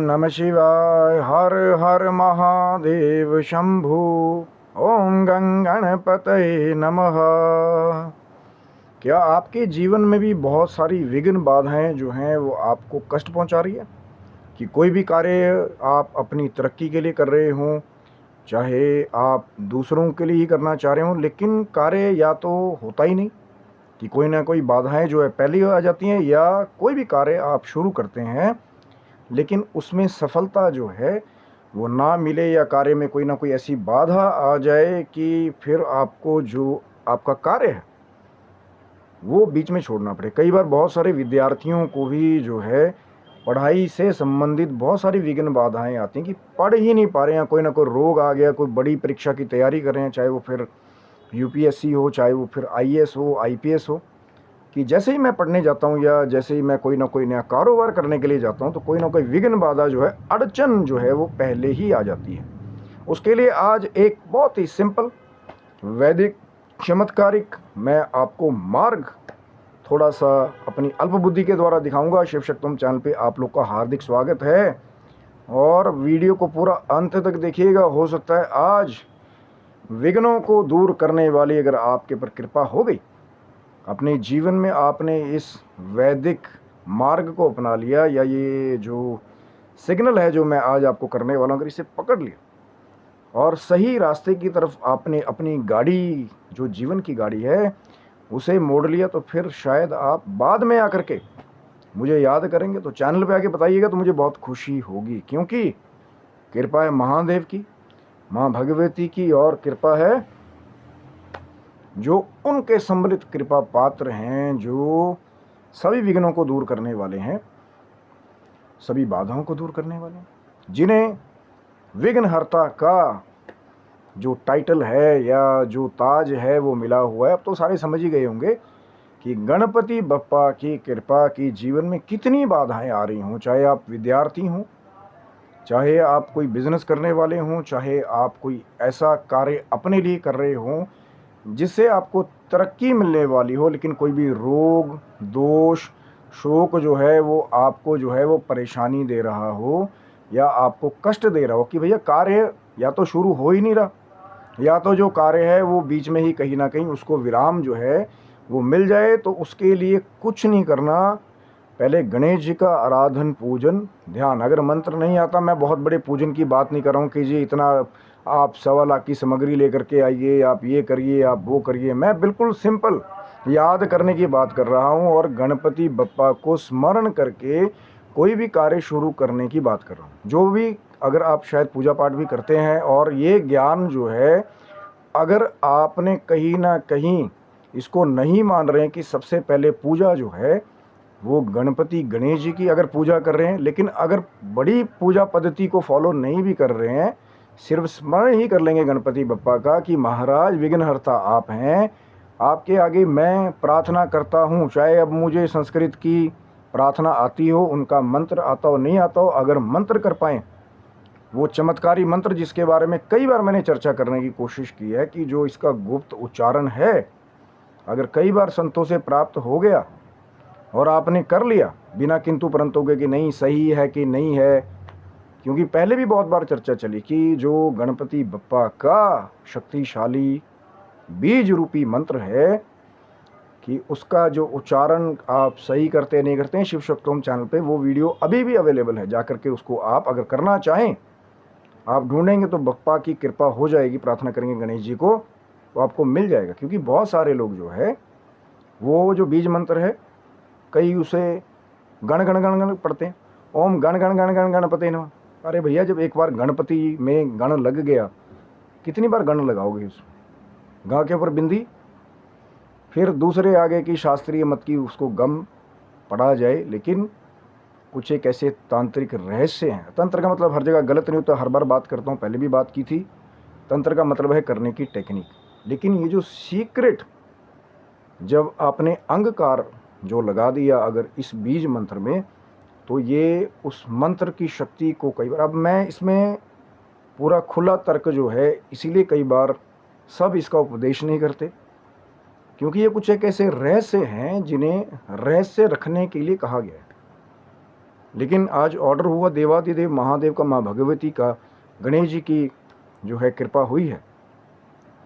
नमः शिवाय। हर हर महादेव शंभु। ओम गंगणपतये नमः। क्या आपके जीवन में भी बहुत सारी विघ्न बाधाएं जो हैं वो आपको कष्ट पहुंचा रही है? कि कोई भी कार्य आप अपनी तरक्की के लिए कर रहे हों, चाहे आप दूसरों के लिए ही करना चाह रहे हों, लेकिन कार्य या तो होता ही नहीं, कि कोई ना कोई बाधाएं जो है पहले ही आ जाती हैं, या कोई भी कार्य आप शुरू करते हैं लेकिन उसमें सफलता जो है वो ना मिले, या कार्य में कोई ना कोई ऐसी बाधा आ जाए कि फिर आपको जो आपका कार्य है वो बीच में छोड़ना पड़े। कई बार बहुत सारे विद्यार्थियों को भी जो है पढ़ाई से संबंधित बहुत सारी विघ्न बाधाएं आती हैं कि पढ़ ही नहीं पा रहे हैं, कोई ना कोई रोग आ गया, कोई बड़ी परीक्षा की तैयारी कर रहे हैं, चाहे वो फिर यूपीएससी हो, चाहे वो फिर आईएएस हो, आईपीएस हो, कि जैसे ही मैं पढ़ने जाता हूँ या जैसे ही मैं कोई ना कोई नया कारोबार करने के लिए जाता हूँ तो कोई ना कोई विघ्न बाधा जो है, अड़चन जो है वो पहले ही आ जाती है। उसके लिए आज एक बहुत ही सिंपल वैदिक चमत्कारिक मैं आपको मार्ग थोड़ा सा अपनी अल्प बुद्धि के द्वारा दिखाऊंगा। शिव शक्तम चैनल पे आप लोग का हार्दिक स्वागत है और वीडियो को पूरा अंत तक देखिएगा। हो सकता है आज विघ्नों को दूर करने वाली अगर आपके पर कृपा हो गई, अपने जीवन में आपने इस वैदिक मार्ग को अपना लिया, या ये जो सिग्नल है जो मैं आज आपको करने वाला हूँ, अगर इसे पकड़ लिया और सही रास्ते की तरफ आपने अपनी गाड़ी, जो जीवन की गाड़ी है, उसे मोड़ लिया, तो फिर शायद आप बाद में आकर के मुझे याद करेंगे, तो चैनल पे आके बताइएगा तो मुझे बहुत खुशी होगी। क्योंकि कृपा है महादेव की, माँ भगवती की, और कृपा है जो उनके सम्मिलित कृपा पात्र हैं, जो सभी विघ्नों को दूर करने वाले हैं, सभी बाधाओं को दूर करने वाले हैं, जिन्हें विघ्नहर्ता का जो टाइटल है या जो ताज है वो मिला हुआ है। अब तो सारे समझ ही गए होंगे कि गणपति बप्पा की कृपा की जीवन में कितनी बाधाएं आ रही हों, चाहे आप विद्यार्थी हों, चाहे आप कोई बिजनेस करने वाले हों, चाहे आप कोई ऐसा कार्य अपने लिए कर रहे हों जिससे आपको तरक्की मिलने वाली हो, लेकिन कोई भी रोग, दोष, शोक जो है वो आपको जो है वो परेशानी दे रहा हो या आपको कष्ट दे रहा हो कि भैया कार्य या तो शुरू हो ही नहीं रहा, या तो जो कार्य है वो बीच में ही कहीं ना कहीं उसको विराम जो है वो मिल जाए। तो उसके लिए कुछ नहीं करना, पहले गणेश जी का आराधन, पूजन, ध्यान। अगर मंत्र नहीं आता, मैं बहुत बड़े पूजन की बात नहीं कर रहा हूँ कि जी इतना आप 1.25 लाख की सामग्री लेकर के आइए, आप ये करिए, आप वो करिए। मैं बिल्कुल सिंपल याद करने की बात कर रहा हूँ और गणपति बप्पा को स्मरण करके कोई भी कार्य शुरू करने की बात कर रहा हूँ। जो भी, अगर आप शायद पूजा पाठ भी करते हैं और ये ज्ञान जो है, अगर आपने कहीं ना कहीं इसको नहीं मान रहे हैं कि सबसे पहले पूजा जो है वो गणपति गणेश जी की अगर पूजा कर रहे हैं, लेकिन अगर बड़ी पूजा पद्धति को फॉलो नहीं भी कर रहे हैं, सिर्फ स्मरण ही कर लेंगे गणपति बप्पा का कि महाराज विघ्नहर्ता आप हैं, आपके आगे मैं प्रार्थना करता हूँ, चाहे अब मुझे संस्कृत की प्रार्थना आती हो, उनका मंत्र आता हो, नहीं आता हो, अगर मंत्र कर पाएँ, वो चमत्कारी मंत्र जिसके बारे में कई बार मैंने चर्चा करने की कोशिश की है कि जो इसका गुप्त उच्चारण है, अगर कई बार संतों से प्राप्त हो गया और आपने कर लिया बिना किंतु परंतु के कि नहीं सही है कि नहीं है, क्योंकि पहले भी बहुत बार चर्चा चली कि जो गणपति बप्पा का शक्तिशाली बीज रूपी मंत्र है कि उसका जो उच्चारण आप सही करते नहीं करते हैं, शिव शक्तोम चैनल पे वो वीडियो अभी भी अवेलेबल है, जाकर के उसको आप अगर करना चाहें, आप ढूंढेंगे तो बप्पा की कृपा हो जाएगी, प्रार्थना करेंगे गणेश जी को तो आपको मिल जाएगा। क्योंकि बहुत सारे लोग जो है वो जो बीज मंत्र है, कई उसे गण गण गण गण पढ़ते हैं, ओम गण गण गण गण गणपति नमः। अरे भैया, जब एक बार गणपति में गण लग गया, कितनी बार गण लगाओगे उस गा के ऊपर बिंदी? फिर दूसरे आगे की शास्त्रीय मत की उसको गम पढ़ा जाए, लेकिन कुछ एक ऐसे तांत्रिक रहस्य हैं। तंत्र का मतलब हर जगह गलत नहीं होता, हर बार बात करता हूँ, पहले भी बात की थी। तंत्र का मतलब है करने की टेक्निक, लेकिन ये जो सीक्रेट जब आपने अंगकार जो लगा दिया अगर इस बीज मंत्र में, तो ये उस मंत्र की शक्ति को कई बार, अब मैं इसमें पूरा खुला तर्क जो है, इसीलिए कई बार सब इसका उपदेश नहीं करते, क्योंकि ये कुछ एक ऐसे रहस्य हैं जिन्हें रहस्य रखने के लिए कहा गया है। लेकिन आज ऑर्डर हुआ देवादिदेव महादेव का, माँ भगवती का, गणेश जी की जो है कृपा हुई है।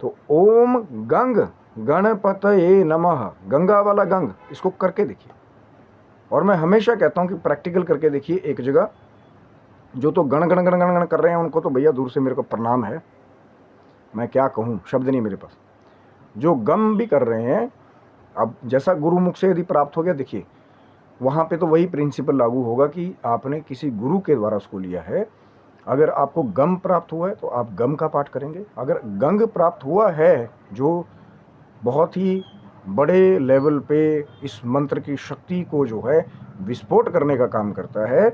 तो ओम गंग गणपतये नमः, गंगा वाला गंग, इसको करके देखिए। और मैं हमेशा कहता हूँ कि प्रैक्टिकल करके देखिए एक जगह। जो तो गण गण गण गण गण कर रहे हैं उनको तो भैया दूर से मेरे को प्रणाम है, मैं क्या कहूँ, शब्द नहीं मेरे पास। जो गम भी कर रहे हैं, अब जैसा गुरुमुख से यदि प्राप्त हो गया, देखिए वहाँ पे तो वही प्रिंसिपल लागू होगा कि आपने किसी गुरु के द्वारा उसको लिया है। अगर आपको गम प्राप्त हुआ है तो आप गम का पाठ करेंगे। अगर गंग प्राप्त हुआ है, जो बहुत ही बड़े लेवल पे इस मंत्र की शक्ति को जो है विस्फोट करने का काम करता है,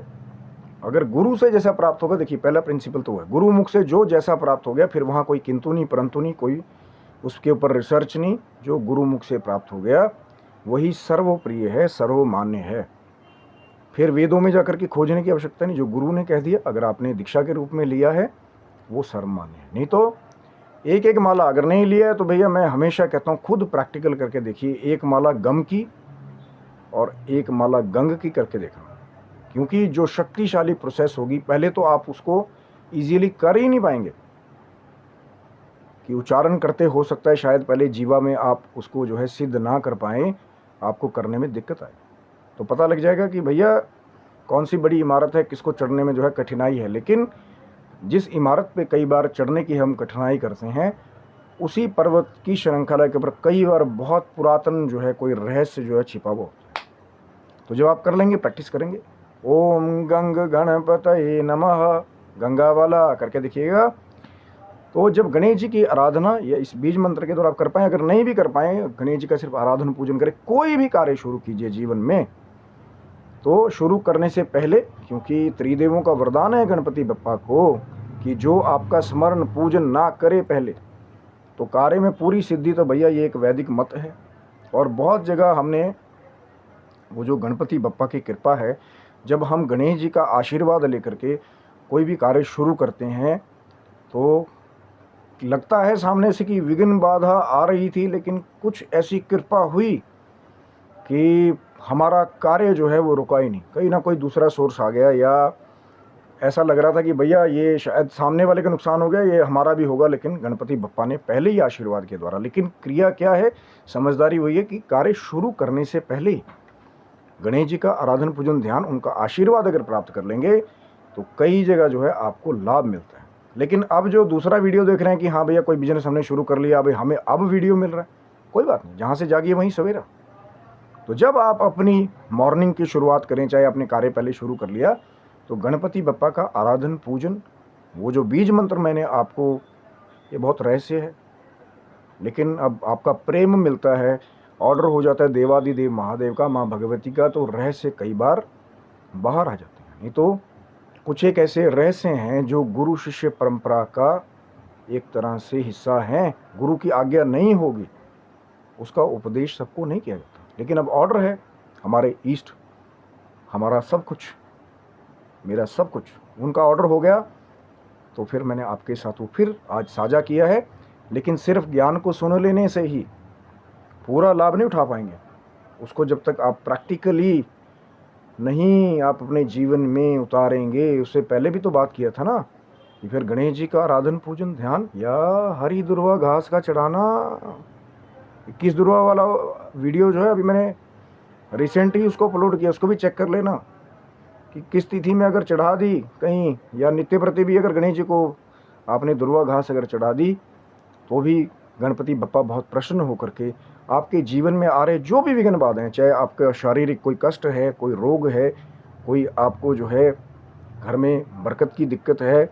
अगर गुरु से जैसा प्राप्त होगा, देखिए पहला प्रिंसिपल तो है गुरु मुख से जो जैसा प्राप्त हो गया, फिर वहाँ कोई किंतु नहीं परंतु नहीं, कोई उसके ऊपर रिसर्च नहीं। जो गुरु मुख से प्राप्त हो गया वही सर्वप्रिय है, सर्वमान्य है। फिर वेदों में जाकर के खोजने की आवश्यकता नहीं, जो गुरु ने कह दिया, अगर आपने दीक्षा के रूप में लिया है वो सर्वमान्य है। नहीं तो एक एक माला अगर नहीं लिया है तो भैया मैं हमेशा कहता हूँ खुद प्रैक्टिकल करके देखिए, एक माला गम की और एक माला गंग की करके देखना। क्योंकि जो शक्तिशाली प्रोसेस होगी, पहले तो आप उसको इजीली कर ही नहीं पाएंगे, कि उच्चारण करते हो सकता है शायद पहले जीवा में आप उसको जो है सिद्ध ना कर पाएँ, आपको करने में दिक्कत आए। तो पता लग जाएगा कि भैया कौन सी बड़ी इमारत है, किसको चढ़ने में जो है कठिनाई है। लेकिन जिस इमारत पे कई बार चढ़ने की हम कठिनाई करते हैं, उसी पर्वत की श्रृंखला के ऊपर कई बार बहुत पुरातन जो है कोई रहस्य जो है छिपा हुआ होता है। तो जब आप कर लेंगे, प्रैक्टिस करेंगे, ओम गंग गणपतये नमः, गंगा वाला करके देखिएगा। तो जब गणेश जी की आराधना या इस बीज मंत्र के द्वारा आप कर पाएँ, अगर नहीं भी कर पाएँ, गणेश जी का सिर्फ आराधना पूजन करें, कोई भी कार्य शुरू कीजिए जीवन में, तो शुरू करने से पहले, क्योंकि त्रिदेवों का वरदान है गणपति बप्पा को कि जो आपका स्मरण पूजन ना करे पहले, तो कार्य में पूरी सिद्धि। तो भैया ये एक वैदिक मत है। और बहुत जगह हमने वो जो गणपति बप्पा की कृपा है, जब हम गणेश जी का आशीर्वाद लेकर के कोई भी कार्य शुरू करते हैं, तो लगता है सामने से कि विघ्न बाधा आ रही थी, लेकिन कुछ ऐसी कृपा हुई कि हमारा कार्य जो है वो रुका ही नहीं। कहीं ना कोई दूसरा सोर्स आ गया, या ऐसा लग रहा था कि भैया ये शायद सामने वाले का नुकसान हो गया, ये हमारा भी होगा, लेकिन गणपति बप्पा ने पहले ही आशीर्वाद के द्वारा। लेकिन क्रिया क्या है, समझदारी वही है कि कार्य शुरू करने से पहले ही गणेश जी का आराधन पूजन ध्यान, उनका आशीर्वाद अगर प्राप्त कर लेंगे तो कई जगह जो है आपको लाभ मिलता है। लेकिन अब जो दूसरा वीडियो देख रहे हैं कि हाँ भैया कोई बिजनेस हमने शुरू कर लिया, भाई हमें अब वीडियो मिल रहा है, कोई बात नहीं, जहाँ से जागिए वहीं सवेरा। तो जब आप अपनी मॉर्निंग की शुरुआत करें, चाहे आपने कार्य पहले शुरू कर लिया, तो गणपति बप्पा का आराधन पूजन, वो जो बीज मंत्र मैंने आपको, ये बहुत रहस्य है, लेकिन अब आपका प्रेम मिलता है, ऑर्डर हो जाता है देवादिदेव महादेव का, माँ भगवती का, तो रहस्य कई बार बाहर आ जाते हैं। नहीं तो कुछ एक ऐसे रहस्य हैं जो गुरु शिष्य परंपरा का एक तरह से हिस्सा हैं, गुरु की आज्ञा नहीं होगी उसका उपदेश सबको नहीं किया जाता। लेकिन अब ऑर्डर है, हमारे ईस्ट, हमारा सब कुछ, मेरा सब कुछ, उनका ऑर्डर हो गया, तो फिर मैंने आपके साथ वो फिर आज साझा किया है। लेकिन सिर्फ ज्ञान को सुन लेने से ही पूरा लाभ नहीं उठा पाएंगे, उसको जब तक आप प्रैक्टिकली नहीं आप अपने जीवन में उतारेंगे। उससे पहले भी तो बात किया था ना कि फिर गणेश जी का आराधन पूजन ध्यान, या हरी दुर्वा घास का चढ़ाना, 21 दुर्वा वाला वीडियो जो है अभी मैंने रिसेंट ही उसको अपलोड किया, उसको भी चेक कर लेना कि किस तिथि में अगर चढ़ा दी कहीं, या नित्य प्रति भी अगर गणेश जी को आपने दुर्वा घास अगर चढ़ा दी, तो भी गणपति बप्पा बहुत प्रसन्न होकर के आपके जीवन में आ रहे जो भी विघ्न बाधाएं, चाहे आपका शारीरिक कोई कष्ट है, कोई रोग है, कोई आपको जो है घर में बरकत की दिक्कत है,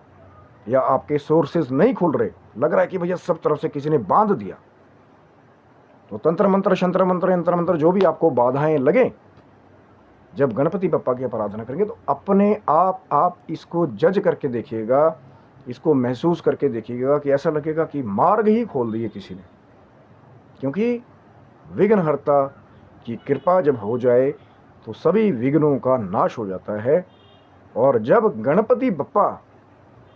या आपके सोर्सेज नहीं खुल रहे, लग रहा है कि भैया सब तरफ से किसी ने बांध दिया, तो तंत्र मंत्र, शंत्र मंत्र, यंत्र मंत्र, जो भी आपको बाधाएं लगे, जब गणपति बप्पा की आराधना करेंगे तो अपने आप इसको जज करके देखिएगा, इसको महसूस करके देखिएगा कि ऐसा लगेगा कि मार्ग ही खोल दिए किसी ने। क्योंकि विघ्नहर्ता की कृपा जब हो जाए तो सभी विघ्नों का नाश हो जाता है। और जब गणपति बप्पा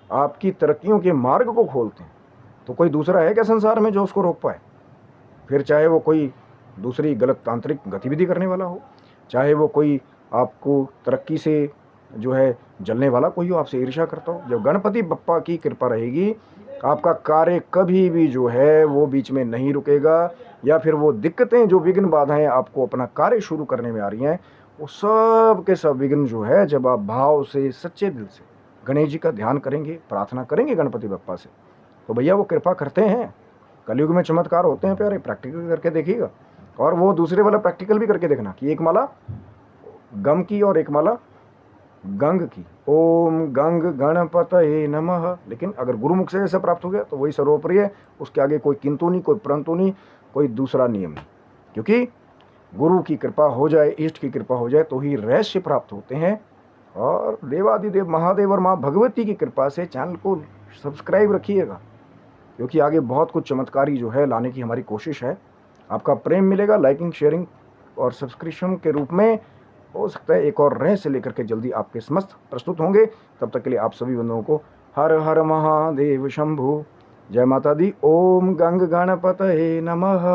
आपकी तरक्कियों के मार्ग को खोलते हैं, तो कोई दूसरा है क्या संसार में जो उसको रोक पाए? फिर चाहे वो कोई दूसरी गलत तांत्रिक गतिविधि करने वाला हो, चाहे वो कोई आपको तरक्की से जो है जलने वाला कोई हो, आपसे ईर्ष्या करता हो। जब गणपति बप्पा की कृपा रहेगी, आपका कार्य कभी भी जो है वो बीच में नहीं रुकेगा, या फिर वो दिक्कतें जो विघ्न बाधाएं आपको अपना कार्य शुरू करने में आ रही हैं, वो सब के सब विघ्न जो है, जब आप भाव से सच्चे दिल से गणेश जी का ध्यान करेंगे, प्रार्थना करेंगे गणपति बप्पा से, तो भैया वो कृपा करते हैं। कलयुग में चमत्कार होते हैं प्यारे, प्रैक्टिकल करके देखिएगा। और वो दूसरे वाला प्रैक्टिकल भी करके देखना कि एक माला गम की और एक माला गंग की, ओम गंग गणपतये नमः। लेकिन अगर गुरुमुख से ऐसा प्राप्त हो गया तो वही सर्वोपरि है, उसके आगे कोई किंतु नहीं, कोई परंतु नहीं, कोई दूसरा नियम नहीं। क्योंकि गुरु की कृपा हो जाए, इष्ट की कृपा हो जाए तो ही रहस्य प्राप्त होते हैं। और देवादिदेव महादेव और माँ भगवती की कृपा से चैनल को सब्सक्राइब रखिएगा, क्योंकि आगे बहुत कुछ चमत्कारी जो है लाने की हमारी कोशिश है। आपका प्रेम मिलेगा, लाइकिंग, शेयरिंग और सब्सक्रिप्शन के रूप में। हो सकता है एक और रहस्य लेकर के जल्दी आपके समस्त प्रस्तुत होंगे। तब तक के लिए आप सभी बंधुओं को हर हर महादेव शंभु। जय माता दी। ओम गंग गणपतये नमः।